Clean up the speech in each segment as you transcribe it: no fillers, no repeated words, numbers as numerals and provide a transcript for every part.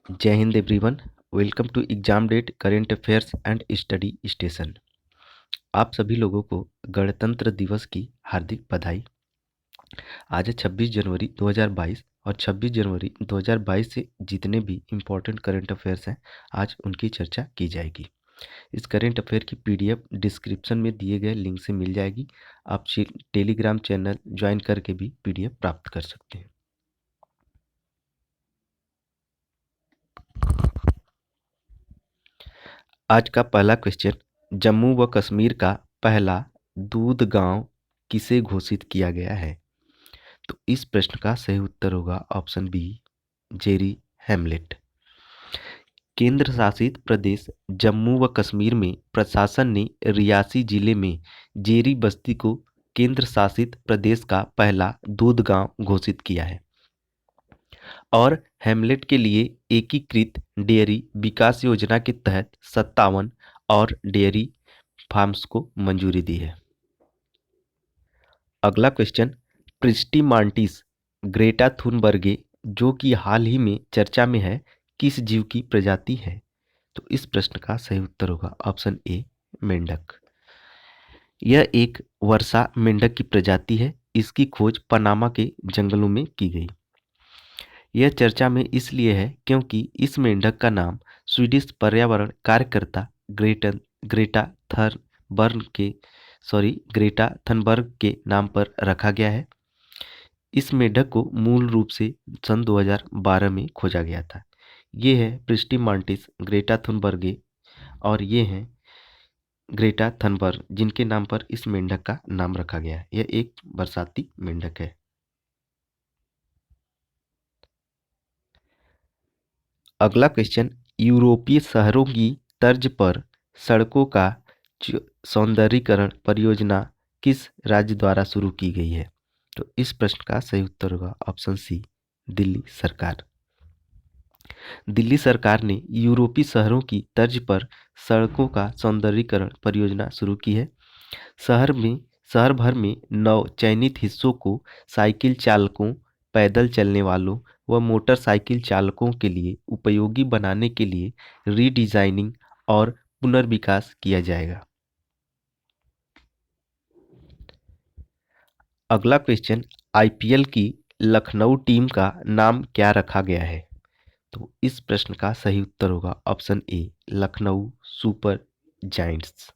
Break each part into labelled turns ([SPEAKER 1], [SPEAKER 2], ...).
[SPEAKER 1] जय Hind everyone. Welcome to exam date current affairs and study station. आप सभी लोगों को गणतंत्र दिवस की हार्दिक बधाई। आज है 26 जनवरी 2022 और 26 जनवरी 2022 से जितने भी इम्पोर्टेंट करेंट अफेयर्स हैं आज उनकी चर्चा की जाएगी। इस करेंट अफेयर की पीडीएफ डिस्क्रिप्शन में दिए गए लिंक से मिल जाएगी। आप टेलीग्राम चैनल ज्वाइन करके भी पीडीएफ प्राप्त कर सकते हैं। आज का पहला क्वेश्चन, जम्मू व कश्मीर का पहला दूध गांव किसे घोषित किया गया है? तो इस प्रश्न का सही उत्तर होगा ऑप्शन बी, जेरी हैमलेट। केंद्र शासित प्रदेश जम्मू व कश्मीर में प्रशासन ने रियासी जिले में जेरी बस्ती को केंद्र शासित प्रदेश का पहला दूध गांव घोषित किया है और हैमलेट के लिए एकीकृत डेयरी विकास योजना के तहत 57 और डेयरी फार्म्स को मंजूरी दी है। अगला क्वेश्चन, प्रिस्टी मांटिस ग्रेटा थुनबर्गे जो कि हाल ही में चर्चा में है, किस जीव की प्रजाति है? तो इस प्रश्न का सही उत्तर होगा ऑप्शन ए, मेंढक। यह एक वर्षा मेंढक की प्रजाति है। इसकी खोज पनामा के जंगलों में की गई। यह चर्चा में इसलिए है क्योंकि इस मेंढक का नाम स्वीडिश पर्यावरण कार्यकर्ता ग्रेटा थनबर्ग के नाम पर रखा गया है। इस मेंढक को मूल रूप से सन 2012 में खोजा गया था। ये है प्रिस्टी मांटिस ग्रेटा थुनबर्गे और ये हैं ग्रेटा थनबर्ग जिनके नाम पर इस मेंढक का नाम रखा गया है। यह एक बरसाती मेंढक है। अगला क्वेश्चन, यूरोपीय शहरों की तर्ज पर सड़कों का सौंदर्यीकरण परियोजना किस राज्य द्वारा शुरू की गई है? तो इस प्रश्न का सही उत्तर होगा ऑप्शन सी, दिल्ली सरकार। दिल्ली सरकार ने यूरोपीय शहरों की तर्ज पर सड़कों का सौंदर्यीकरण परियोजना शुरू की है। शहर भर में 9 चयनित हिस्सों को साइकिल चालकों, पैदल चलने वालों व मोटरसाइकिल चालकों के लिए उपयोगी बनाने के लिए रीडिजाइनिंग और पुनर्विकास किया जाएगा। अगला क्वेश्चन, आईपीएल की लखनऊ टीम का नाम क्या रखा गया है? तो इस प्रश्न का सही उत्तर होगा option A, Lucknow super giants.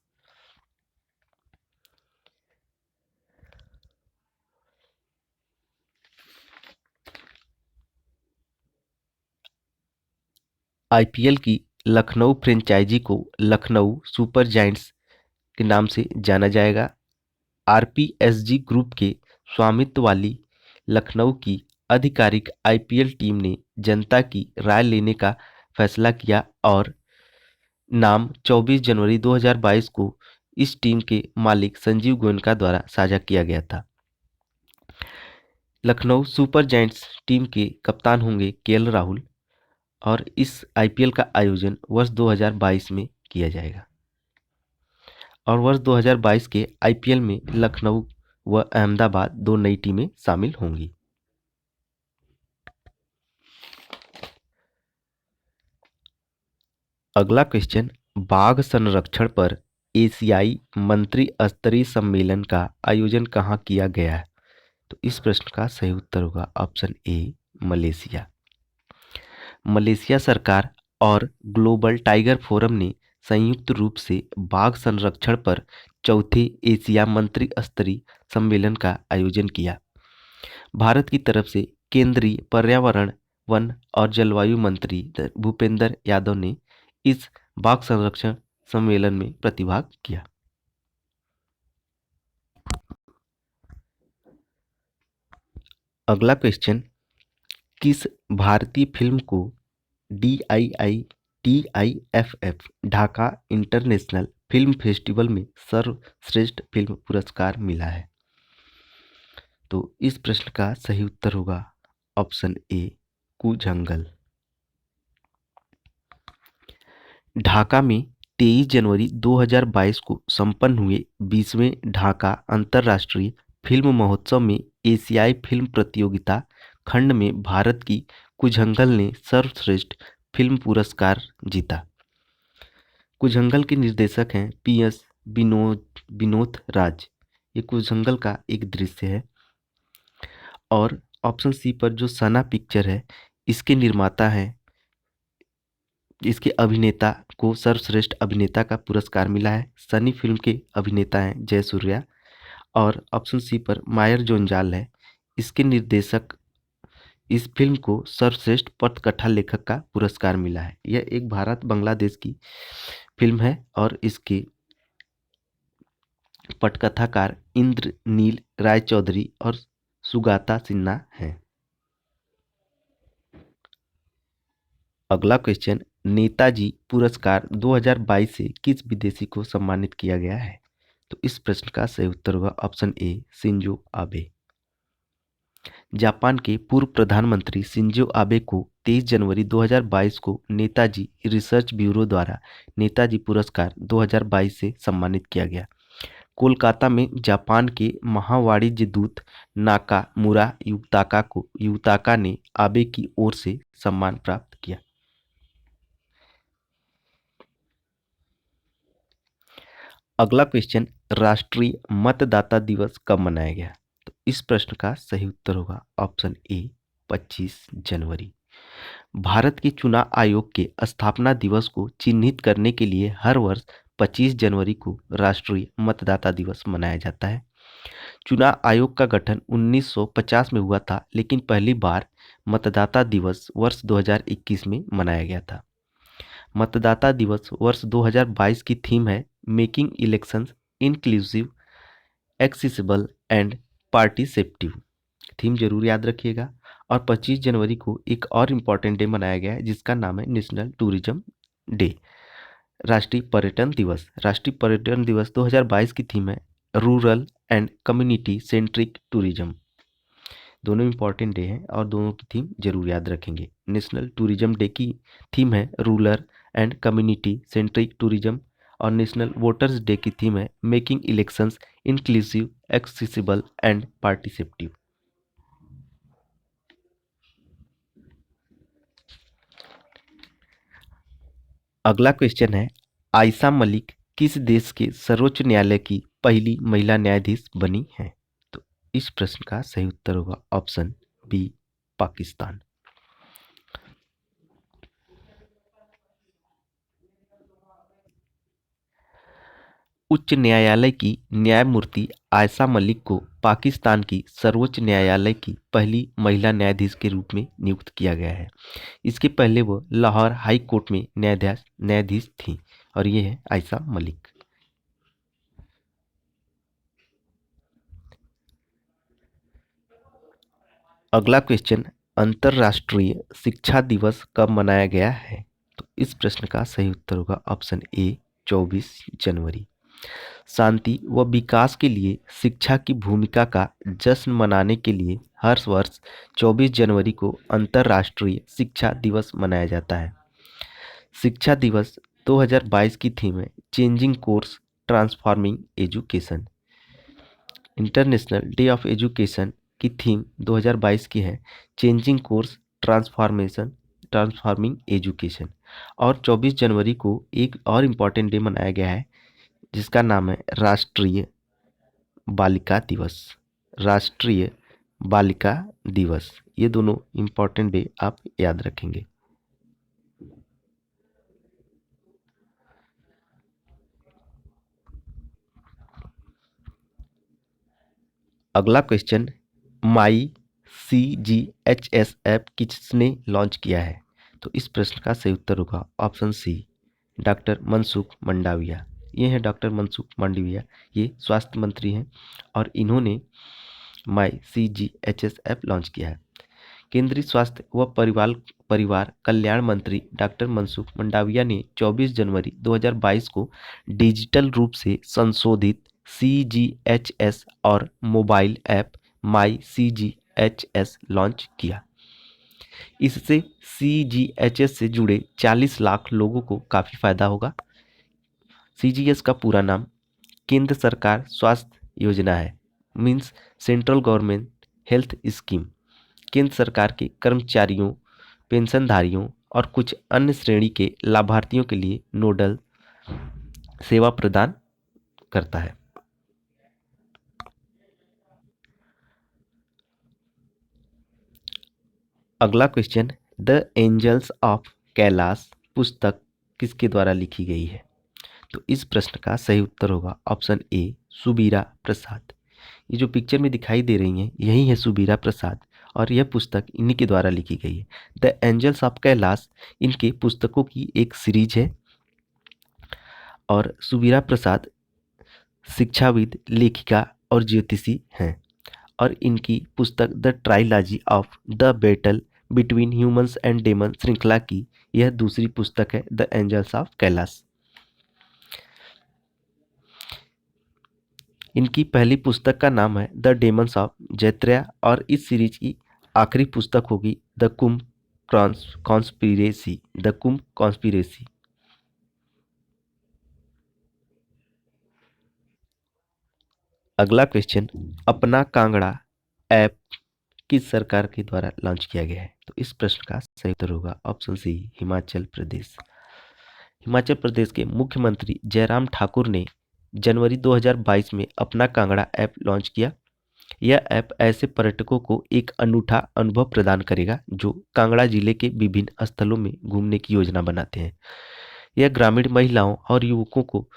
[SPEAKER 1] IPL की लखनऊ फ्रेंचाइजी को लखनऊ सुपर जायंट्स के नाम से जाना जाएगा। आरपीएसजी ग्रुप के स्वामित्व वाली लखनऊ की आधिकारिक आईपीएल टीम ने जनता की राय लेने का फैसला किया और नाम 24 जनवरी 2022 को इस टीम के मालिक संजीव गोयनका द्वारा साझा किया गया था। लखनऊ सुपर जायंट्स टीम के कप्तान होंगे केएल राहुल और इस आईपीएल का आयोजन वर्ष 2022 में किया जाएगा और वर्ष 2022 के आईपीएल में लखनऊ व अहमदाबाद दो नई टीमें शामिल होंगी। अगला क्वेश्चन, बाघ संरक्षण पर एशियाई मंत्री स्तरीय सम्मेलन का आयोजन कहाँ किया गया है? तो इस प्रश्न का सही उत्तर होगा ऑप्शन ए, मलेशिया। मलेशिया सरकार और ग्लोबल टाइगर फोरम ने संयुक्त रूप से बाघ संरक्षण पर चौथे एशिया मंत्री स्तरीय सम्मेलन का आयोजन किया। भारत की तरफ से केंद्रीय पर्यावरण, वन और जलवायु मंत्री भूपेंद्र यादव ने इस बाघ संरक्षण सम्मेलन में प्रतिभाग किया। अगला क्वेश्चन, किस भारतीय फिल्म को DIFF Dhaka international film festival में सर्वश्रेष्ठ फिल्म पुरस्कार मिला है? तो इस प्रश्न का सही उत्तर होगा ऑप्शन ए, कुजंगल। ढाका में 23 जनवरी 2022 को संपन्न हुए 20वें ढाका अंतर्राष्ट्रीय फिल्म महोत्सव में एशियाई फिल्म प्रतियोगिता खंड में भारत की कुजंगल ने सर्वश्रेष्ठ फिल्म पुरस्कार जीता। कुछ के निर्देशक हैं PS विनोद राज। ये कुछ का एक दृश्य है। और ऑप्शन सी पर जो सना पिक्चर है, इसके निर्माता हैं, इसके अभिनेता को सर्वश्रेष्ठ अभिनेता का पुरस्कार मिला है। सनी फिल्म के अभिनेता हैं जयसूर्या। और ऑप्शन सी पर मायर जोंजाल है, इसके निर्देशक, इस फिल्म को सर्वश्रेष्ठ पटकथा लेखक का पुरस्कार मिला है। यह एक भारत बांग्लादेश की फिल्म है और इसके पटकथाकार इंद्रनील रायचौधरी और सुगाता सिन्हा हैं। अगला क्वेश्चन, नेताजी पुरस्कार 2022 से किस विदेशी को सम्मानित किया गया है? तो इस प्रश्न का सही उत्तर होगा option A, Shinzo Abe. Japan के पूर्व प्रधानमंत्री शिंजो आबे को 23 जनवरी 2022 को नेताजी रिसर्च ब्यूरो द्वारा नेताजी पुरस्कार 2022 से सम्मानित किया गया। कोलकाता में जापान के महावाणिज्य दूत नाकामुरा युताका ने आबे की ओर से सम्मान प्राप्त किया। अगला क्वेश्चन, राष्ट्रीय मतदाता दिवस कब मनाया गया? तो इस प्रश्न का सही उत्तर होगा ऑप्शन ए, 25 जनवरी। भारत के चुनाव आयोग के स्थापना दिवस को चिन्हित करने के लिए हर वर्ष 25 जनवरी को राष्ट्रीय मतदाता दिवस मनाया जाता है। चुनाव आयोग का गठन 1950 में हुआ था, लेकिन पहली बार मतदाता दिवस वर्ष 2021 में मनाया गया था। मतदाता दिवस वर्ष 2022 की थीम है making elections inclusive, accessible and participative. Theme जरूर याद रखिएगा। और 25 जनवरी को एक और इम्पॉर्टेंट डे मनाया गया है जिसका नाम है नेशनल टूरिज्म डे, राष्ट्रीय पर्यटन दिवस। राष्ट्रीय पर्यटन दिवस 2022 की थीम है rural and community centric tourism. दोनों इम्पॉर्टेंट डे हैं और दोनों की थीम जरूर याद रखेंगे। नेशनल टूरिज्म डे की थीम है rural and community centric tourism और नेशनल वोटर्स डे की थीम है making elections inclusive, accessible and participative. अगला क्वेश्चन है, आयशा मलिक किस देश के सर्वोच्च न्यायालय की पहली महिला न्यायाधीश बनी है? तो इस प्रश्न का सही उत्तर होगा ऑप्शन बी, पाकिस्तान। उच्च न्यायालय की न्यायमूर्ति आयशा मलिक को पाकिस्तान की सर्वोच्च न्यायालय की पहली महिला न्यायाधीश के रूप में नियुक्त किया गया है। इसके पहले वो लाहौर हाई कोर्ट में न्यायाधीश थी और ये है आयशा मलिक। अगला क्वेश्चन, अंतर्राष्ट्रीय शिक्षा दिवस कब मनाया गया है? तो इस प्रश्न का सही उत्तर होगा ऑप्शन ए, 24 जनवरी। शांति व विकास के लिए शिक्षा की भूमिका का जश्न मनाने के लिए हर वर्ष 24 जनवरी को अंतर्राष्ट्रीय शिक्षा दिवस मनाया जाता है। शिक्षा दिवस 2022 की थीम है changing course transforming education. International day of education की थीम 2022 की है चेंजिंग कोर्स ट्रांसफॉर्मिंग एजुकेशन। और 24 जनवरी को एक और इम्पॉर्टेंट डे मनाया गया है जिसका नाम है राष्ट्रीय बालिका दिवस। राष्ट्रीय बालिका दिवस, ये दोनों इम्पॉर्टेंट डे आप याद रखेंगे। अगला क्वेश्चन, माई CGHS ऐप किसने लॉन्च किया है? तो इस प्रश्न का सही उत्तर होगा option C, doctor Mansukh Mandaviya. ये हैं डॉक्टर मनसुख मंडाविया, ये स्वास्थ्य मंत्री हैं और इन्होंने माई CGHS ऐप लॉन्च किया है। केंद्रीय स्वास्थ्य व परिवार कल्याण मंत्री डॉक्टर मनसुख मंडाविया ने 24 जनवरी 2022 को डिजिटल रूप से संशोधित CGHS और मोबाइल ऐप माई CGHS लॉन्च किया। इससे CGHS से जुड़े 40 लाख लोगों को काफ़ी फायदा होगा। CGS का पूरा नाम केंद्र सरकार स्वास्थ्य योजना है, means central government health scheme. केंद्र सरकार के कर्मचारियों, पेंशनधारियों और कुछ अन्य श्रेणी के लाभार्थियों के लिए नोडल सेवा प्रदान करता है। अगला question, the angels of Kailash पुस्तक किसके द्वारा लिखी गई है? तो इस प्रश्न का सही उत्तर होगा ऑप्शन ए, सुबीरा प्रसाद। ये जो पिक्चर में दिखाई दे रही हैं यही है सुबीरा प्रसाद और यह पुस्तक इन्हीं के द्वारा लिखी गई है। द एंजल्स ऑफ कैलाश इनके पुस्तकों की एक सीरीज है और सुबीरा प्रसाद शिक्षाविद, लेखिका और ज्योतिषी हैं और इनकी पुस्तक the trilogy of the battle between humans and demon श्रृंखला की यह दूसरी पुस्तक है, द एंजल्स ऑफ कैलाश। इनकी पहली पुस्तक का नाम है द डेमन्स ऑफ जैत्रेया और इस सीरीज की आखिरी पुस्तक होगी the Kumbh conspiracy, the Kumbh conspiracy. अगला क्वेश्चन, अपना कांगड़ा ऐप किस सरकार के द्वारा लॉन्च किया गया है? तो इस प्रश्न का सही उत्तर होगा ऑप्शन सी, हिमाचल प्रदेश। हिमाचल प्रदेश के मुख्यमंत्री जयराम ठाकुर ने जनवरी 2022 में अपना कांगड़ा ऐप लॉन्च किया। यह ऐप ऐसे पर्यटकों को एक अनूठा अनुभव प्रदान करेगा जो कांगड़ा जिले के विभिन्न स्थलों में घूमने की योजना बनाते हैं। यह ग्रामीण महिलाओं और युवकों को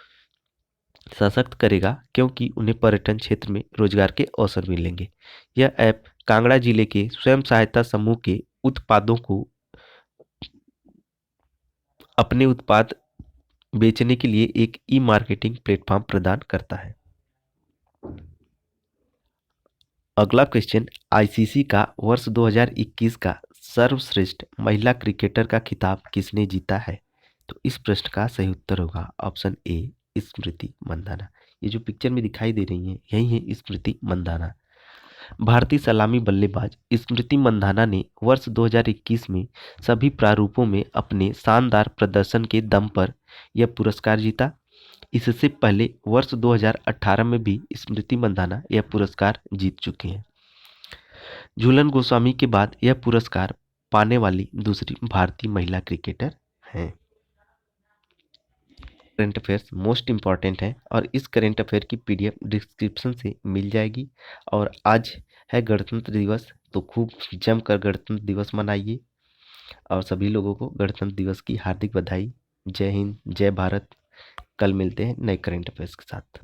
[SPEAKER 1] सशक्त करेगा क्योंकि उन्हें पर्यटन क्षेत्र में रोजगार के अवसर मिलेंगे। यह ऐप कांगड़ा जिले के स्वयं सहायता समूह के उत्पादों को अपने उत्पाद बेचने के लिए एक ई मार्केटिंग प्लेटफॉर्म प्रदान करता है। अगला क्वेश्चन, आईसीसी का वर्ष 2021 का सर्वश्रेष्ठ महिला क्रिकेटर का खिताब किसने जीता है? तो इस प्रश्न का सही उत्तर होगा ऑप्शन ए, स्मृति मंदाना। ये जो पिक्चर में दिखाई दे रही हैं यही है स्मृति मंदाना। भारतीय सलामी बल्लेबाज स्मृति मंदाना ने वर्ष 2021 में सभी प्रारूपों में अपने शानदार प्रदर्शन के दम पर यह पुरस्कार जीता। इससे पहले वर्ष 2018 में भी स्मृति मंदाना यह पुरस्कार जीत चुके हैं। झूलन गोस्वामी के बाद यह पुरस्कार पाने वाली दूसरी भारतीय महिला क्रिकेटर हैं। करंट अफेयर्स मोस्ट इम्पॉर्टेंट है और इस करंट अफेयर की पीडीएफ डिस्क्रिप्शन से मिल जाएगी। और आज है गणतंत्र दिवस, तो खूब जमकर गणतंत्र दिवस मनाइए और सभी लोगों को गणतंत्र दिवस की हार्दिक बधाई। जय हिंद, जय भारत। कल मिलते हैं नए करंट अफेयर्स के साथ।